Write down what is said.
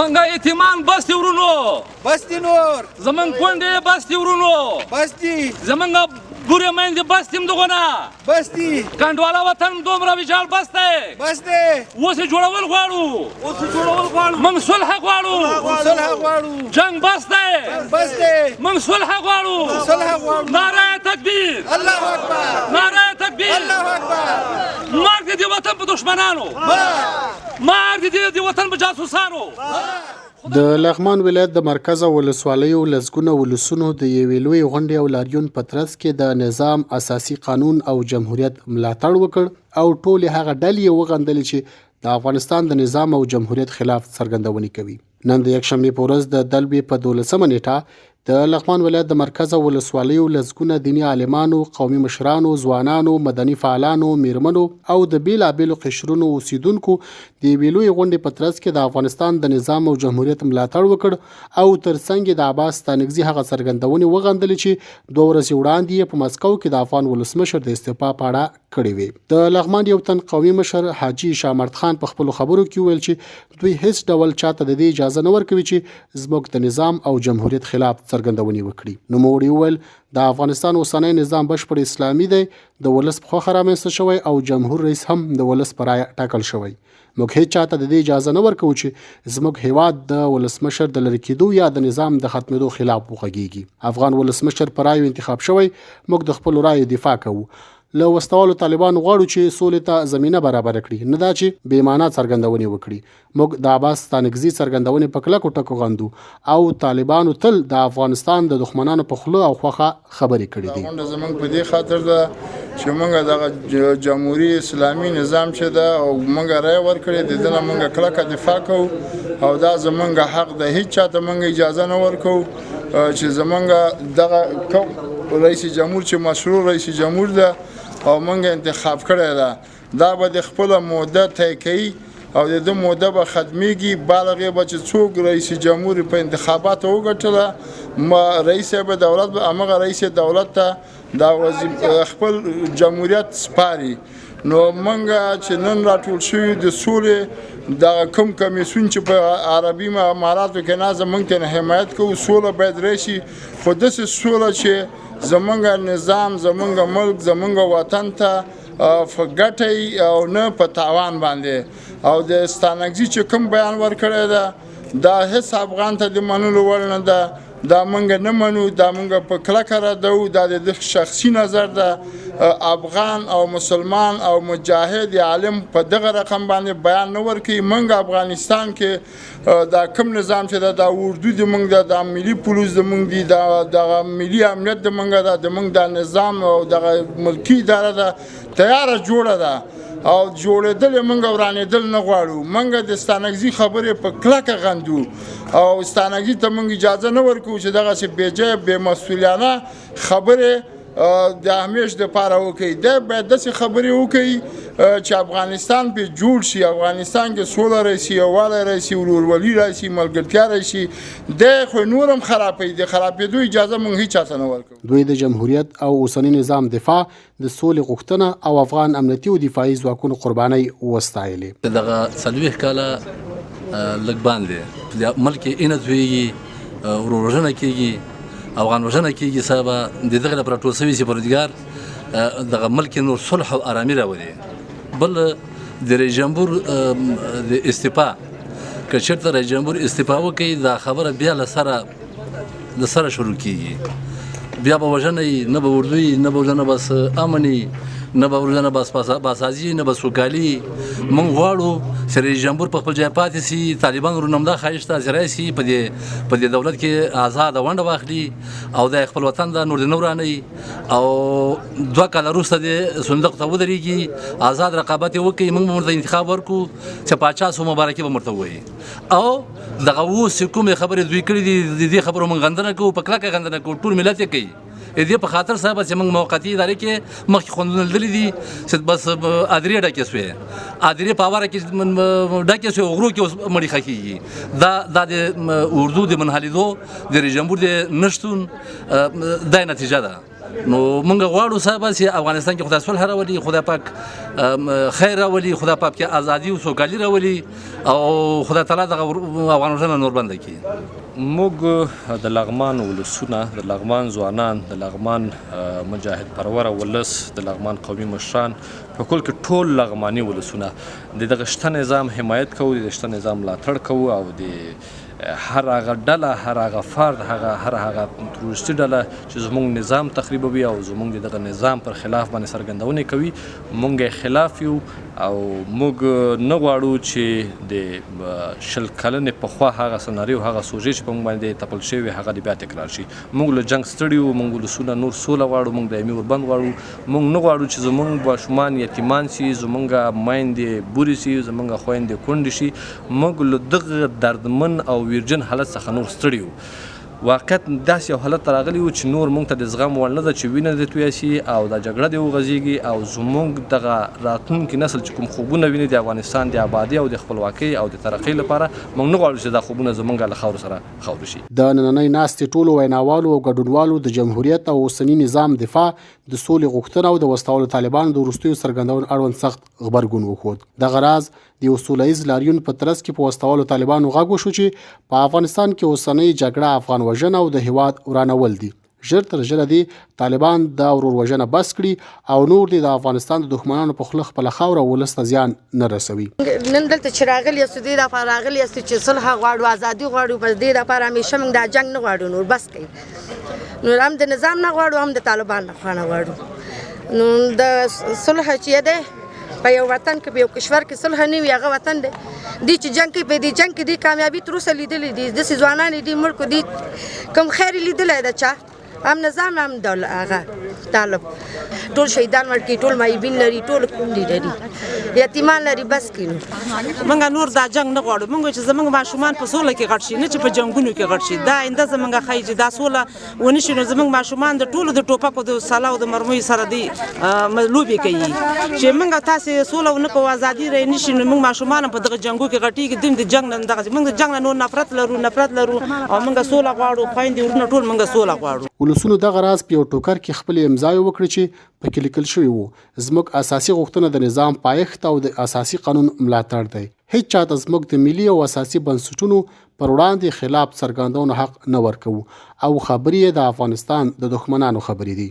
منګه یتیمان بس دي ورونو بس دي نور زمونږ کونډې بس دي ورونو بس دي زمونږ بورې میندې بس دي دغونه بس دي کنډواله وطن دومره ویجاړ بس دی بس دی اوس یې جوړول غواړو موږ صلح غواړو صلح غواړو جنګ بس دی بس دی موږ صلح غواړو صلح غواړو نعره تکبیر الله اکبر نعره تکبیر الله اکبر مرګ دې وطن په دشمنانو مرګ دې د وطن په جاسوسانو د لغمان ولایت د مرکز ولسوالیو لسګونه ولسونو د یوې لوی غونډې او لاریون په ترڅ کې د نظام اساسي قانون او جمهوریت ملاتړ وکړ او ټولې هغه ډلې وغندلې چې د افغانستان د نظام او جمهوریت خلاف څرګندونې کوي. نن د یکشنبې په ورځ د دلبې په 12مه نیټه د لغمان ولایت د مرکز ولسوالیو لسګونه دیني عالمانو، قومي مشرانو، ځوانانو، مدني فعالانو، میرمنو او د بیلابیلو قشرونو اوسیدونکو د یوې لویې غونډې په ترڅ کې د افغانستان د نظام او جمهوریت ملاتړ وکړ او ترڅنګ یې د عباس ستانکزي هغه څرګندونې وغندلې چې 2 ورځې وړاندې یې په مسکو کې د افغان ولسمشر د استعفا په اړه کړې وې. د لغمان یو تن قومي مشر حاجي شامرد خان په خپلو خبرو کې وویل چې دوی هیڅ ډول چاته د دې اجازه نه ورکوي چې زموږ د نظام او جمهوریت خلاف څرګندونې وکړي. نوموړي وویل د افغانستان اوسنی نظام بشپړ اسلامي دی، د ولس په خوښه رامنځته شوی او جمهور رئیس هم د ولس په رایه ټاکل شوی. موږ هیڅ چاته د دې اجازه نه ورکوو چې زموږ هیواد د ولسمشر د لرې کېدو یا د نظام د ختمېدو خلاف وغږیږي. افغان ولسمشر په رایو انتخاب شوی، موږ د خپلو رایو دفاع کوو. له وسوالو طالبانو غواړو چې سولې ته زمینه برابر کړي، نه دا چې بې معنا څرګندونې وکړي. موږ د عباس ستانکزي څرګندونې په کلکو ټکو غندو او طالبانو تل د افغانستان د دښمنانو په خوله او خوښه خبرې کړې دي. زموږ په دې خاطر ده چې موږ دغه جمهوریت اسلامي نظام چې ده او موږ رایه ورکړې د دې نه موږ کلکه دفاع کوو او دا زموږ حق ده. هیڅ چاته موږ اجازه نه ورکوو چې زموږ دغه کوم رئیس جمهور چې مشروع رئیس جمهور ده او موږ انتخاب کړی ده دا به د خپله موده طی کوي او د دې موده به ختمیږي. بالغ به چې څوک رئیس جمهور په انتخاباتو وګټله رئیس به دولت به همغه رئیس دولت ته دا خپل جمهوریت سپاري. نو موږ چې نن راټول شوي د سولې د کوم کمیسیون چې په عربي اماراتو کې نازم موږ ته حمایت کوو، سوله باید راشي، خو داسې سوله چې زمونږ نظام، زمونږ ملک، زمونږ وطن ته په ګټه او نه په تاوان باندې. او د ستانکزي چې کوم بیان ورکړی ده دا هیڅ افغان ته د منلو وړ نه ده، دا موږ نه منو، دا موږ په کلکه ردوو. دا د شخصي نظر ده. افغان او مسلمان او مجاهد عالم په دغه رقم باندې بیان نه ورکوي. موږ افغانستان کې دا کوم نظام چې ده دا اردو د موږ ده، دا ملي پولیس د موږ دي، دغه ملي امنیت د موږ ده، د موږ دا نظام او دغه ملکي اداره ده تیاره جوړه ده او جوړېدل یې موږ ورانېدل نه غواړو. موږ د ستانکزي خبرې په کلکه غندو او ستانکزي ته موږ اجازه نه ورکوو چې دغسې بېجایه بېمسؤلیانه خبرې د همیش دپاره وکړي. دی باید داسې خبرې وکړي چې افغانستان پرې جوړ شي، افغانستان کې سوله راشي، یووالی راشي، ورورولي راشي، ملګرتیا راشي. دی خو نور هم خرابوي، د خرابېدو اجازه موږ هېچ چاته نه ورکوو. دوی د جمهوریت او اوسني نظام دفاع، د سولې غوښتنه او افغان امنیتي او دفاعي ځواکونو قربانۍ وستایلې. دغه 40 کاله لږ باندې ملک اینه تویږي، ورورژنه کېږي، افغان وژنه کېږي. صاحبه د دغه لپاره ټول سوي چې پروردګار دغه ملک نور صلح او ارامي راولي. بل د رئیس جمهور د استعفا که چېرته رئیس جمهور استعفا وکړي دا خبره بیا له سره شروع کېږي. بیا به وژنه وي، نه به اردو وي، نه به وژنه بس امن وي، نه به وژنه بس باسازي، نه به سوکالي. موږ غواړو چې رئیس جمهور په خپل ځای پاتې سي، طالبان ورونه همدا خواهش ته حاضرای سي، په دې دولت کې آزاده ونډه واخلي او د خپل وطن د نور د نه ورانوي او 2 کاله وروسته د صندوق ته ودرېږي، آزاد رقابت یې وکړي. موږ به ورته انتخاب ورکړو چې پاچا سو مبارکي به ورته ووایي. او دغه اوس کومې خبرې دوی کړي دي د دې خبرو موږ غندنه کوو، په کلکه غندنه کوو، ټول ملت یې کوي. دې په خاطر صاحب چې موږ موقتي ادارې کې مخکې خوندونه لیدلي دي چې بس ادارې ډکې سوې، ادارې په هواره کې ډکې سوې، غرو کې اوس مړي ښخېږي. دا د اردو د منحلېدو د رئیس جمهور د نشتون دا نتیجه ده. نو موږ غواړو صاحب چې افغانستان کې خدای صلح راولي، خدای پاک خیر راولي، خدای پاک کې ازادي او سوکالي راولي او خدای تعالی د افغان وطن نور بند کړي. موږ د لغمان ولسونه، د لغمان ځوانان، د لغمان مجاهد پروره ولس، د لغمان قومي مشران په کل کې ټول لغماني ولسونه د دغه شته نظام حمایت کوو، د شته نظام ملاتړ کوو او د هر هغه ډله، هر هغه فرد، هر هغه تروریستي ډله چې زموږ نظام تخریبوي او زموږ دغه نظام پر خلاف باندې څرګندونې کوي، موږ یې خلاف یو او موږ نه غواړو چې د 20 کلنې پخوا هغه سناریو، هغه سوژې چې په موږ باندې تپل شوي هغه د بیا تکرار شي. موږ له جنګ ستړي یو، موږ ولسونه نور سوله غواړو، موږ دایمي اوربند غواړو. موږ نه غواړو چې زموږ ماشومان یتیمان شي، زموږ میندې بورې شي، زموږ خویندې کونډې شي. موږ له دغه دردمن او ویرجن حالت څخه نور ستړي یو. واقعیت داسې یو حالت ته راغلی و چې نور موږ ته د زغم وړ نه ده چې وینه دې تویه شي او دا جګړه دې وغځېږي او زموږ دغه راتلونکي نسل چې کوم خوبونه ویني د افغانستان د ابادۍ او د خپلواکۍ او د ترقۍ لپاره، موږ نه غواړو چې دا خوبونه زموږ له خاورو سره خاورې شي. د نننۍ ناستې ټولو ویناوالو او ګډونوالو د جمهوریت او اوسني نظام دفاع، د سولې غوښتنه او د وسلوالو طالبانو د وروستیو څرګندونو اړوند سخت غبرګون وښود. دغه راز د یو سوله ییز لاریون په ترڅ کې په وسلوالو طالبانو غږ وشو چې په افغانستان کې اوسنۍ جګړه افغان وژنه او د هیواد ورانول دي. ژر تر ژره دي طالبان دا ورور وژنه بس کړي او نور دي د افغانستان د دښمنانو په خوله خپله خاوره ولس ته زیان نه رسوي. نن دلته چې راغلي یاستو دې دپاره راغلي یاستو چې صلح غواړو، ازادي غواړو، په دې دپاره همیشه موږ دا جنګ نه غواړو، نور بس کوي. نور هم د نظام نه غواړو، هم د طالبان نه غواړو. نو د صلح چې دی په یو وطن کې، په یو کشور کې صلح نه وي، هغه وطن دی. دی چې جنګ کوي، په دې جنګ کې دی کامیابي تر اوسه لیدلې دي. داسې ځوانان دي مړ کړو، دي کوم خیر لیدلی ده چا؟ هم نظام هم هغه طالب ټول شهیدان ورکړي، ټول مایبین لري، ټول کونډې لري، یتیمان لري. بس کړي موږ نور دا جنګ نه غواړو. موږ چې زموږ ماشومان په سوله کې غټ شي، نه چې په جنګونو کې غټ شي. دا آینده زموږ ښایي چې دا سوله ونه شي، نو زموږ ماشومان د ټولو د ټوپکو د سلا او د مرمیو سره دی لوبې کوي. چې موږ تاسې سوله ونه کوو، ازادي رای نه شي، نو موږ ماشومان په دغه جنګو کې غټېږي. دوی د جنګ نه دغه موږ د جنګ نه نور نفرت لرو او موږ سوله غواړو. خویندې ورونه ټول موږ سوله غواړو. ولسونو دغه راز په یو ټوکر کې خپل امضا وکړه چې پکې لیکل شوی وو: زموږ اساسي غوښتنه د نظام پایښت او د اساسي قانون ملاتړ دی. هیڅ چاته زموږ د ملي او اساسي بنسټونو پر وړاندې خلاف څرګندونو حق نه ورکوو او خبرې د افغانستان د دښمنانو خبرې دي.